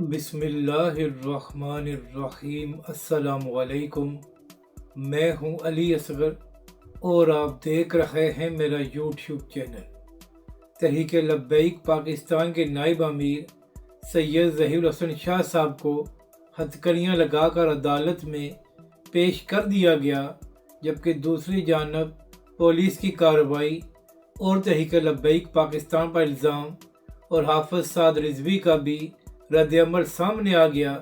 बिस्मिल्लाहिर्रहमानिर्रहीम। अस्सलाम वालेकुम। मैं हूं अली असगर और आप देख रहे हैं मेरा यूट्यूब चैनल। तहरीक लब्बैक पाकिस्तान के नायब अमीर सैयद ज़हीर हसन शाह साहब को हथकड़ियाँ लगाकर अदालत में पेश कर दिया गया, जबकि दूसरी जानब पुलिस की कार्रवाई और तहरीक लब्बैक पाकिस्तान पर इल्ज़ाम और हाफिज़ साद रिजवी का भी रद्द-ए-अमल सामने आ गया।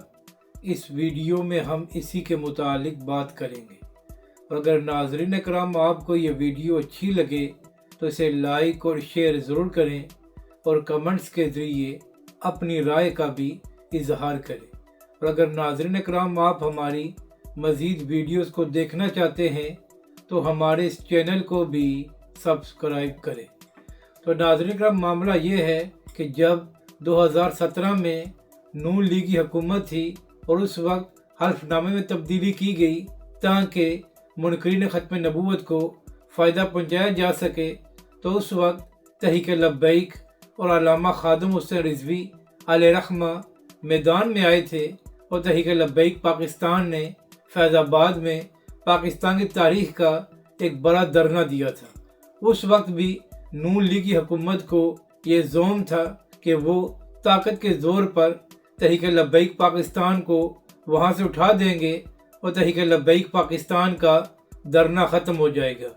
इस वीडियो में हम इसी के मुतालिक बात करेंगे। और अगर नाज़रीन इकराम आपको ये वीडियो अच्छी लगे तो इसे लाइक और शेयर ज़रूर करें और कमेंट्स के ज़रिए अपनी राय का भी इजहार करें। और अगर नाज़रीन इकराम आप हमारी मज़ीद वीडियोस को देखना चाहते हैं तो हमारे इस चैनल को भी सब्सक्राइब करें। तो नाज़रीन इकराम, मामला ये है कि जब 2017 में नून लीग की हुकूमत थी और उस वक्त हल्फनामे में तब्दीली की गई ताकि मुनकरीन ख़त्म नबूवत को फ़ायदा पहुँचाया जा सके, तो उस वक्त तहरीक लब्बैक और अल्लामा खादिम हुसैन रिजवी अलैहिर्रहमा मैदान में आए थे और तहरीक लब्बैक पाकिस्तान ने फैज़ाबाद में पाकिस्तान की तारीख़ का एक बड़ा धरना दिया था। उस वक्त भी नून लीग की हुकूमत को ये ज़ोम था कि वो ताकत के ज़ोर पर तहरीक लब्बैक पाकिस्तान को वहाँ से उठा देंगे और तहरीक लब्बैक पाकिस्तान का धरना ख़त्म हो जाएगा।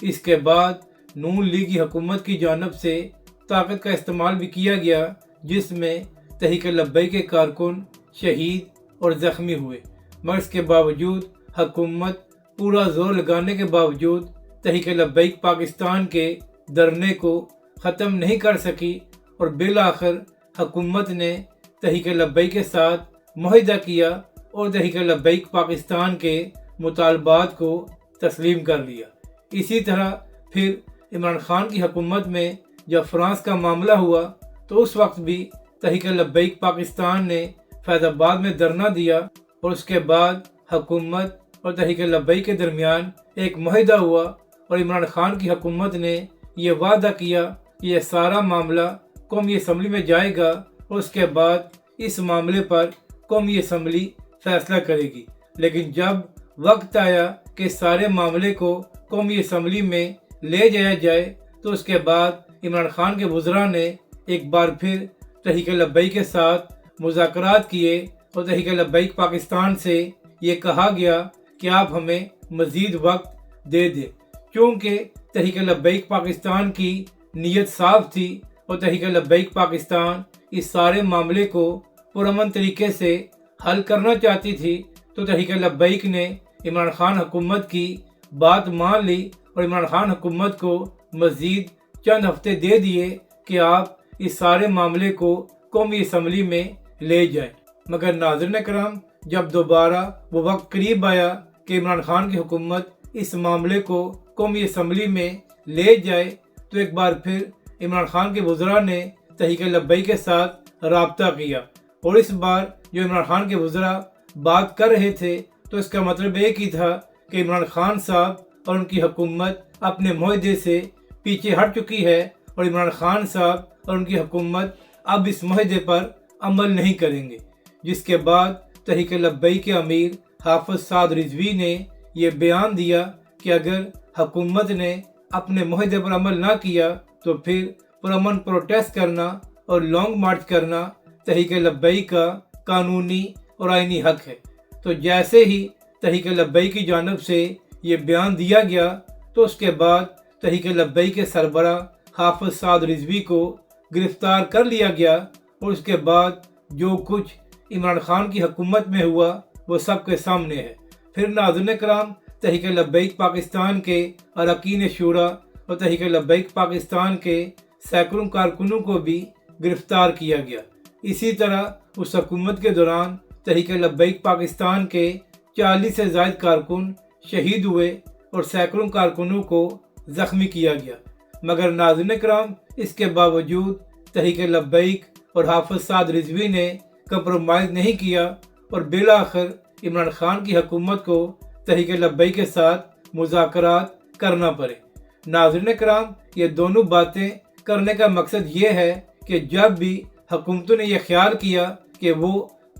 इसके बाद नून लीग की हुकूमत की जानिब से ताकत का इस्तेमाल भी किया गया, जिसमें तहरीक लब्बैक के कारकुन शहीद और ज़ख्मी हुए, मगर इसके बावजूद हुकूमत पूरा ज़ोर लगाने के बावजूद तहरीक लब्बैक पाकिस्तान के धरने को ख़त्म नहीं कर सकी और बिलाखिर हुकूमत ने तहरीक लब्बैक के साथ मुआहदा किया और तहरीक लब्बैक पाकिस्तान के मुतालबात को तस्लीम कर लिया। इसी तरह फिर इमरान खान की हुकूमत में जब फ्रांस का मामला हुआ तो उस वक्त भी तहरीक लब्बैक पाकिस्तान ने फैज़ाबाद में धरना दिया और उसके बाद हुकूमत और तहरीक लब्बैक के दरमियान एक मुआहदा हुआ और इमरान खान की हुकूमत ने यह वादा किया कि यह सारा मामला कौमी असम्बली में जाएगा और उसके बाद इस मामले पर कौमी असम्बली फैसला करेगी। लेकिन जब वक्त आया कि सारे मामले को कौमी असम्बली में ले जाया जाए तो उसके बाद इमरान खान के वज़रा ने एक बार फिर तहरीक लब्बैक के साथ मुज़ाकरात किए और तहरीक लब्बैक पाकिस्तान से ये कहा गया कि आप हमें मज़ीद वक्त दे दें, क्योंकि तहरीक लब्बैक पाकिस्तान की नीयत साफ थी और तहरीक लब्बैक पाकिस्तान इस सारे मामले को पुरअमन तरीके से हल करना चाहती थी। तो तहरीक लब्बैक ने इमरान खान हुकूमत की बात मान ली और इमरान खान हुकूमत को मज़ीद चंद हफ्ते दे दिए कि आप इस सारे मामले को कौमी असम्बली में ले जाएं। मगर नाज़रीन करम, जब दोबारा वो वक्त करीब आया कि इमरान खान की हुकूमत इस मामले को कौमी असम्बली में ले जाए तो एक बार फिर इमरान खान के वज़रा ने तहरीक लब्बैक के साथ राब्ता किया और इस बार जो इमरान खान के वज़रा बात कर रहे थे तो इसका मतलब एक ही था कि इमरान खान साहब और उनकी हुकूमत अपने मुआहदे से पीछे हट चुकी है और इमरान खान साहब और उनकी हुकूमत अब इस मुआहदे पर अमल नहीं करेंगे। जिसके बाद तहरीक लब्बैक के अमीर हाफिज़ साद रिजवी ने यह बयान दिया कि अगर हुकूमत ने अपने मुआहदे पर अमल ना किया तो फिर पुरअमन प्रोटेस्ट करना और लॉन्ग मार्च करना तहरीक लब्बैक का कानूनी और आईनी हक है। तो जैसे ही तहरीक लब्बैक की जानिब से ये बयान दिया गया तो उसके बाद तहरीक लब्बैक के सरबरा हाफिज़ साद रिजवी को गिरफ्तार कर लिया गया और उसके बाद जो कुछ इमरान खान की हुकूमत में हुआ वो सबके सामने है। फिर नाज़रीन कराम, तहरीक लब्बैक पाकिस्तान के अरकान शूरा और तहरीक लब्बैक पाकिस्तान के सैकड़ों कारकुनों को भी गिरफ्तार किया गया। इसी तरह उस हुकूमत के दौरान तहरीक लब्बैक पाकिस्तान के 40 से ज़ायद कारकुन शहीद हुए और सैकड़ों कारकुनों को ज़ख्मी किया गया। मगर नाज़रीन कराम, इसके बावजूद तहरीक लब्बैक और हाफिज़ साद रिजवी ने कंप्रोमाइज़ नहीं किया और बिलाखिर इमरान खान की हुकूमत को तहरीक लब्बैक के साथ मुज़ाकरात करना पड़े। नाज़रीन कराम, ये दोनों बातें करने का मकसद ये है कि जब भी हुकूमतों ने यह ख्याल किया کہ وہ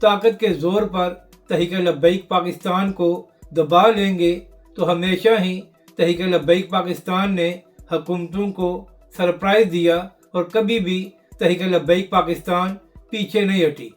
طاقت کے زور پر تحریک لبیک پاکستان کو دبا لیں گے، تو ہمیشہ ہی تحریک لبیک پاکستان نے حکومتوں کو سرپرائز دیا اور کبھی بھی تحریک لبیک پاکستان پیچھے نہیں ہٹی۔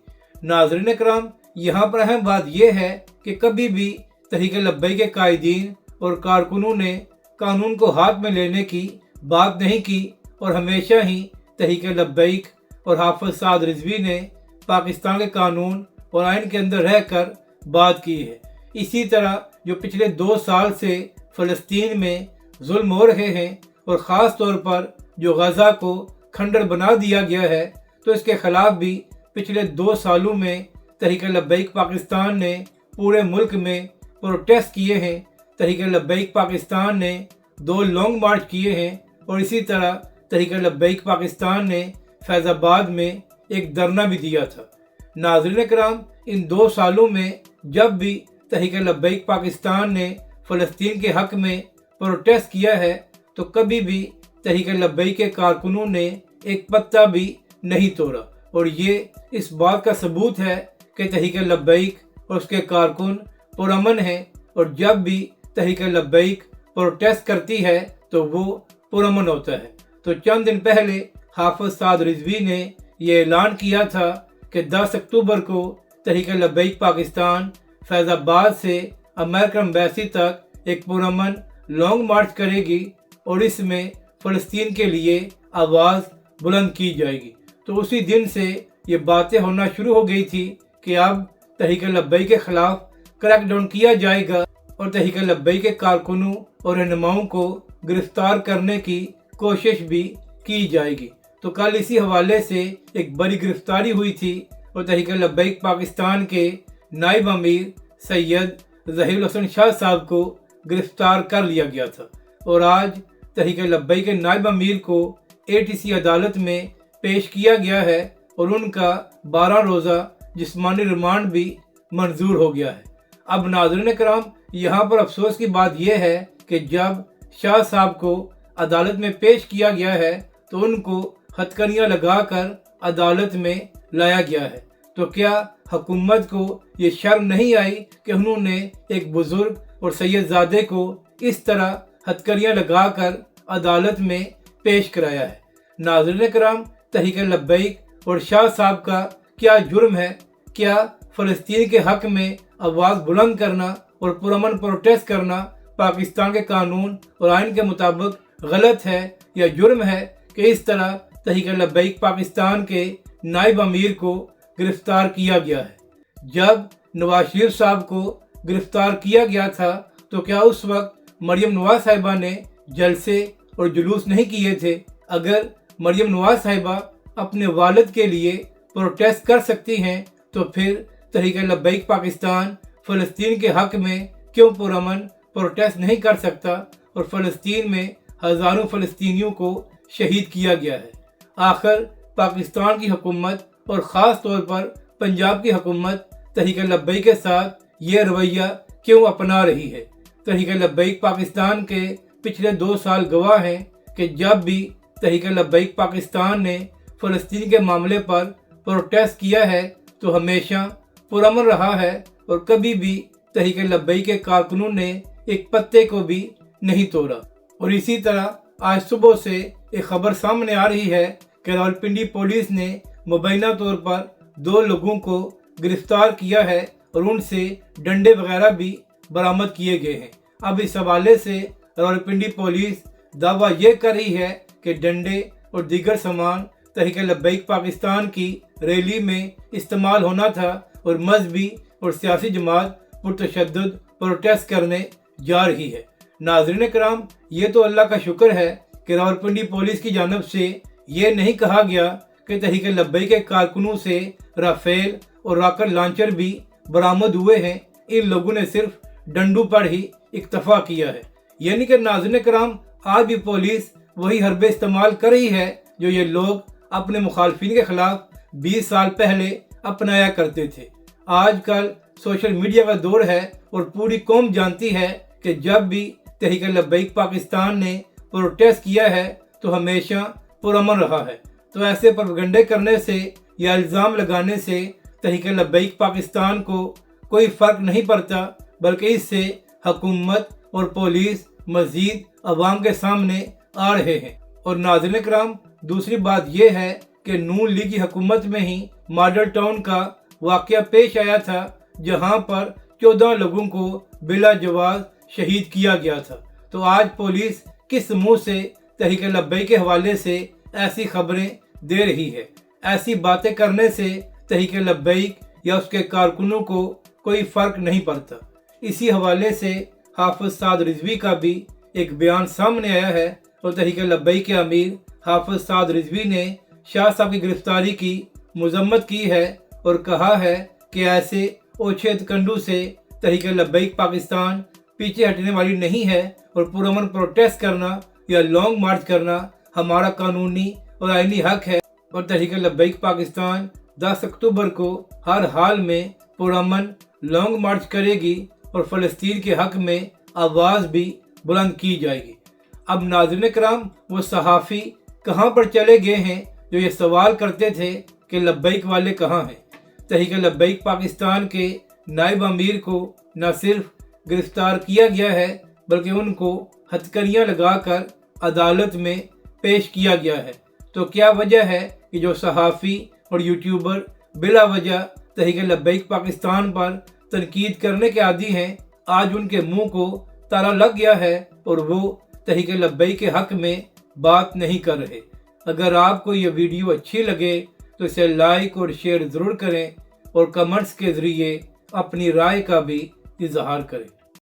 ناظرین کرام، یہاں پر اہم بات یہ ہے کہ کبھی بھی تحریک لبیک کے قائدین اور کارکنوں نے قانون کو ہاتھ میں لینے کی بات نہیں کی، اور ہمیشہ ہی تحریک لبیک اور حافظ سعد رضوی نے پاکستان کے قانون اور آئین کے اندر رہ کر بات کی ہے۔ اسی طرح جو پچھلے 2 سال سے فلسطین میں ظلم ہو رہے ہیں، اور خاص طور پر جو غزہ کو کھنڈر بنا دیا گیا ہے، تو اس کے خلاف بھی پچھلے 2 سالوں میں تحریک لبیک پاکستان نے پورے ملک میں پروٹیسٹ کیے ہیں۔ تحریک لبیک پاکستان نے 2 لانگ مارچ کیے ہیں، اور اسی طرح تحریک لبیک پاکستان نے فیض آباد میں ایک دھرنا بھی دیا تھا۔ ناظرین کرام، ان 2 سالوں میں جب بھی تحریک لبیک پاکستان نے فلسطین کے حق میں پروٹیسٹ کیا ہے، تو کبھی بھی تحریک لبیک کے کارکنوں نے ایک پتا بھی نہیں توڑا، اور یہ اس بات کا ثبوت ہے کہ تحریک لبیک اور اس کے کارکن پرامن ہیں، اور جب بھی تحریک لبیک پروٹیسٹ کرتی ہے تو وہ پرامن ہوتا ہے۔ تو چند دن پہلے حافظ سعد رضوی نے یہ اعلان کیا تھا کہ 10 اکتوبر کو تحریک لبیک پاکستان فیض آباد سے امریکن ایمبیسی تک ایک پرامن لانگ مارچ کرے گی، اور اس میں فلسطین کے لیے آواز بلند کی جائے گی۔ تو اسی دن سے یہ باتیں ہونا شروع ہو گئی تھی کہ اب تحریک لبیک کے خلاف کریک ڈاؤن کیا جائے گا، اور تحریک لبیک کے کارکنوں اور رہنماؤں کو گرفتار کرنے کی کوشش بھی کی جائے گی۔ تو کل اسی حوالے سے ایک بڑی گرفتاری ہوئی تھی، اور تحریک لبیک پاکستان کے نائب امیر سید ظہیر الحسن شاہ صاحب کو گرفتار کر لیا گیا تھا، اور آج تحریک لبیک کے نائب امیر کو ATC عدالت میں پیش کیا گیا ہے، اور ان کا 12 روزہ جسمانی ریمانڈ بھی منظور ہو گیا ہے۔ اب ناظرین کرام، یہاں پر افسوس کی بات یہ ہے کہ جب شاہ صاحب کو عدالت میں پیش کیا گیا ہے تو ان کو ہتھکڑیاں لگا کر عدالت میں لایا گیا ہے۔ تو کیا حکومت کو یہ شرم نہیں آئی کہ انہوں نے ایک بزرگ اور سید زادے کو اس طرح ہتھکڑیاں لگا کر عدالت میں پیش کرایا ہے؟ ناظرین کرام، تحریک لبیک اور شاہ صاحب کا کیا جرم ہے؟ کیا فلسطین کے حق میں آواز بلند کرنا اور پرامن پروٹیسٹ کرنا پاکستان کے قانون اور آئین کے مطابق غلط ہے یا جرم ہے کہ اس طرح تحریک لبیک پاکستان کے نائب امیر کو گرفتار کیا گیا ہے؟ جب نواز شریف صاحب کو گرفتار کیا گیا تھا تو کیا اس وقت مریم نواز صاحبہ نے جلسے اور جلوس نہیں کیے تھے؟ اگر مریم نواز صاحبہ اپنے والد کے لیے پروٹیسٹ کر سکتی ہیں تو پھر تحریک لبیک پاکستان فلسطین کے حق میں کیوں پرامن پروٹیسٹ نہیں کر سکتا، اور فلسطین میں ہزاروں فلسطینیوں کو شہید کیا گیا ہے؟ آخر پاکستان کی حکومت اور خاص طور پر پنجاب کی حکومت تحریک لبیک کے ساتھ یہ رویہ کیوں اپنا رہی ہے؟ تحریک لبیک پاکستان کے پچھلے 2 سال گواہ ہیں کہ جب بھی تحریک لبیک پاکستان نے فلسطین کے معاملے پر پروٹیسٹ کیا ہے تو ہمیشہ پرامن رہا ہے، اور کبھی بھی تحریک لبیک کے کارکنوں نے ایک پتے کو بھی نہیں توڑا۔ اور اسی طرح آج صبح سے ایک خبر سامنے آ رہی ہے کہ راولپنڈی پولیس نے مبینہ طور پر 2 لوگوں کو گرفتار کیا ہے، اور ان سے ڈنڈے وغیرہ بھی برآمد کیے گئے ہیں۔ اب اس حوالے سے راولپنڈی پولیس دعویٰ یہ کر رہی ہے کہ ڈنڈے اور دیگر سامان تحریک لبیک پاکستان کی ریلی میں استعمال ہونا تھا، اور مذہبی اور سیاسی جماعت پرتشدد پروٹیسٹ کرنے جا رہی ہے۔ ناظرین کرام، یہ تو اللہ کا شکر ہے کہ راولپنڈی پولیس کی جانب سے یہ نہیں کہا گیا کہ تحریک لبیک کے کارکنوں سے رافیل اور راکٹ لانچر بھی برآمد ہوئے ہیں۔ ان لوگوں نے صرف ڈنڈوں پر ہی اکتفا کیا ہے، یعنی کہ ناظرین کرام، آج بھی پولیس وہی حربے استعمال کر رہی ہے جو یہ لوگ اپنے مخالفین کے خلاف 20 سال پہلے اپنایا کرتے تھے۔ آج کل سوشل میڈیا کا دور ہے، اور پوری قوم جانتی ہے کہ جب بھی تحریک لبیک پاکستان نے پروٹیسٹ کیا ہے تو ہمیشہ پرامن رہا ہے۔ تو ایسے پروپیگنڈے کرنے سے یا الزام لگانے سے तहरीक लब्बैक पाकिस्तान को कोई फ़र्क नहीं पड़ता, बल्कि इससे हुकूमत और पुलिस मज़ीद अवाम के सामने आ रहे हैं। और नाज़रीन किराम, दूसरी बात यह है कि नून लीग की हुकूमत में ही मॉडल टाउन का वाक़या पेश आया था, जहां पर 14 लोगों को बिला जवाज़ शहीद किया गया था। तो आज पुलिस किस मुंह से तहरीक लब्बैक के हवाले से ऐसी खबरें दे रही है? ऐसी बातें करने से तहरीक लब्बैक या उसके कारकुनों को कोई फ़र्क नहीं पड़ता। इसी हवाले से हाफिज़ साद रिजवी का भी एक बयान सामने आया है और तहरीक लब्बैक के अमीर हाफिज़ साद रिजवी ने शाह साहब की गिरफ्तारी की मजम्मत की है और कहा है कि ऐसे ओछे कंडू से तहरीक लब्बैक पाकिस्तान पीछे हटने वाली नहीं है और पुरअमन प्रोटेस्ट करना या लॉन्ग मार्च करना हमारा कानूनी और आईनी हक है। और तहरीक लब्बैक पाकिस्तान 10 अक्टूबर को हर हाल में पुरअमन लॉन्ग मार्च करेगी और फ़लस्तीन के हक में आवाज़ भी बुलंद की जाएगी। अब नाज़रीन किराम, वो सहाफ़ी कहाँ पर चले गए हैं जो ये सवाल करते थे कि लब्बैक वाले कहाँ हैं? तहरीक लब्बैक पाकिस्तान के नायब अमीर को न सिर्फ गिरफ्तार किया गया है, बल्कि उनको हथकड़ियाँ लगाकर अदालत में पेश किया गया है। तो क्या वजह है कि जो सहाफ़ी और यूट्यूबर बिला वजह तहरीक लब्बैक पाकिस्तान पर तनकीद करने के आदी हैं, आज उनके मुंह को ताला लग गया है और वो तहरीक लब्बैक के हक में बात नहीं कर रहे। अगर आपको ये वीडियो अच्छी लगे तो इसे लाइक और शेयर ज़रूर करें और कमेंट्स के ज़रिए अपनी राय का भी इजहार करें।